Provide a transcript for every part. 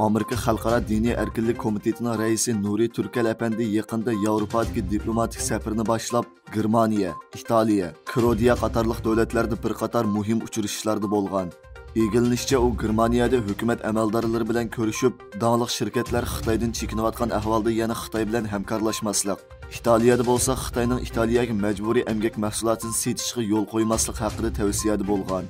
Amerika Xalqaro Diniy erkinlik komitetining raisi Nuri Turkel Efendi yaqında Yevropadagi diplomatik safarini boshlab, Germaniya, Italiya, Kroatiya qatorliq davlatlarda bir qator muhim uchrashishlarda bo'lgan. Egilinishcha u Germaniyada hukumat amaldorlari bilan ko'rishib, donglik shirkatlar Xitoydan chekinayotgan ahvolda yana Xitoy bilan hamkorlashmaslik. Italiyada bo'lsa Xitoyning Italiyaga majburiy emgak mahsulotini setishga yo'l qo'ymaslik haqida tavsiyada bo'lgan.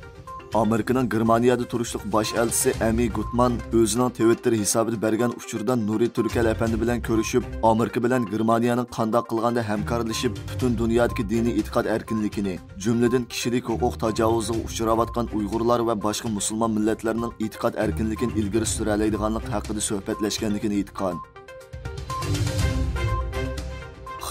Amerikaning Germaniyada turishliq bosh elchisi Amy Gutman o'zining Twitter hisobida bergan uchurdan Nuri Turkel Efendi bilan ko'rishib, Amerika bilan Germaniyaning qandoq qilganda hamkorlashib, butun dunyodagi diniy e'tiqod erkinligini, jumladan kishilik huquq tajovuziga uchrayotgan Uyg'urlar va boshqa musulmon millatlarning e'tiqod erkinligini ilgari sura oladiganlik haqida suhbatlashganligini aytgan.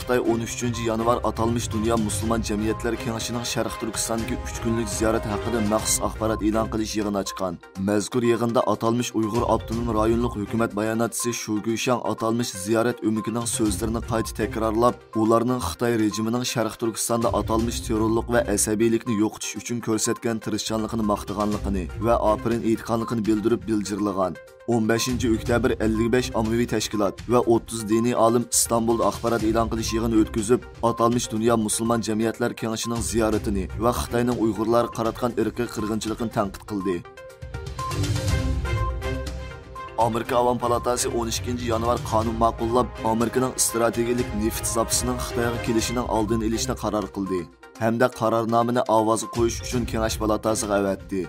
Xitoy 13 yanvar atalmış Dünya Müslüman Cemiyetler Kengashining Sharq Turkistondagi 3 kunlik ziyorat haqida maxsus axborot e'lon qilish yig'ini ochgan. Mazkur yig'inda atalmış Uyg'ur Avtonom rayonlik hukumat bayonotchisi Shu Guishang atalmış ziyorat o'mikining so'zlarini qayta takrorlab, ularning Xitoy rejimining Sharq Turkistonda atalmış terrorlik va asabiylikni yo'qotish uchun ko'rsatgan tirishchanligini maqtaganligini va opirin aytganligini bildirib biljirlagan. 15 oktyabr 55 ommaviy tashkilot va 30 diniy olim İstanbulda axborot e'lon qilish yig'ini o'tkazib, atalmış Dünya Müslüman Cemiyetler Kengashining ziyoratini va Xitoyning Uyg'urlar qaratgan irqiy qirg'inchilikni tanqid qildi. Amerika Avam Palatasi 12 yanvar qonun ma'qullab, Amerikaning strategik neft zapasining Xitoyga kelishining oldini olishni qaror qildi. Hamda qarornomani ovozga qo'yish uchun Kengash palatasiga avatdi.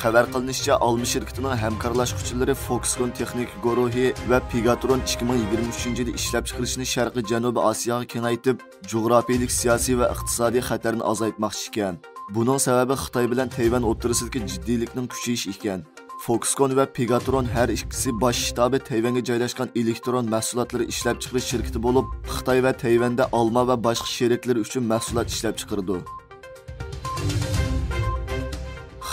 Xabar qilinishicha, Alma shirkatining hamkorlashuvchilari Foxconn texnik guruhi va Pegatron 2023-yilda ishlab chiqarishni Sharqiy Janubiy Osiyoga kengaytib, jug'rafiyalik, siyosiy va iqtisodiy xatarni azaytmoqchi ekan. Buning sababi Xitoy bilan Tayvan o'rtasidagi jiddiylikning kuchayishi ekan. Foxconn va Pegatron har ikkisi bosh shtabi Tayvanga joylashgan elektron mahsulotlari ishlab chiqarish shirkati bo'lib, Xitoy va Tayvanda olma va boshqa sheriklar uchun mahsulot ishlab chiqardi.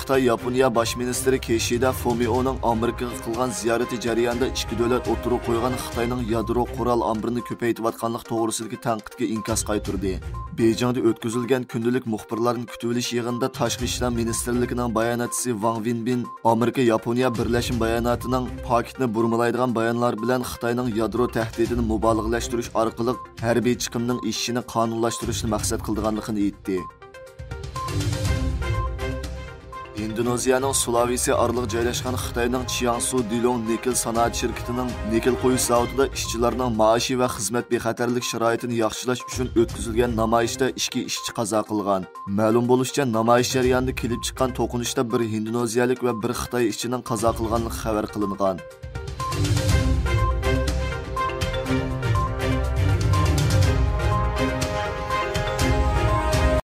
Xitoy Yaponiya bosh ministri Kishida Fumio'ning Amerikaga qilgan ziyorati jarayonida ikki davlat o'tirib qo'ygan Xitoyning yadro qurol ombirini ko'paytirayotganlik to'g'risidagi tanqidga inkos qaytardi. Beijingda o'tkazilgan kundalik muxbirlarning kutilish yig'inida Tashqi ishlar ministrligining bayonotchisi Wang Wenbin Amerika Yaponiya birlashma bayonotining paketni burmalaydigan bayonlar bilan Xitoyning yadro tahdidini mubolag'alashtirish orqali harbiy chiqimning ishini qonunlashtirishni maqsad qilganligini aytdi. Indoneziyaning Sulawesi orliq joylashgan Xitoyning Jiangsu Dilong Nikel sanoat shirkatining nikel qo'yish zavodida ishchilarning maoshi va xizmat bexatarlik sharoitini yaxshilash uchun o'tkazilgan namoyishda 2 ishchi qazo qilgan. Ma'lum bo'lishicha, namoyish jarayonida kelib chiqqan to'qinishda bir indoneziyalik va bir Xitoy ishchining qazo qilganligi xabar qilingan.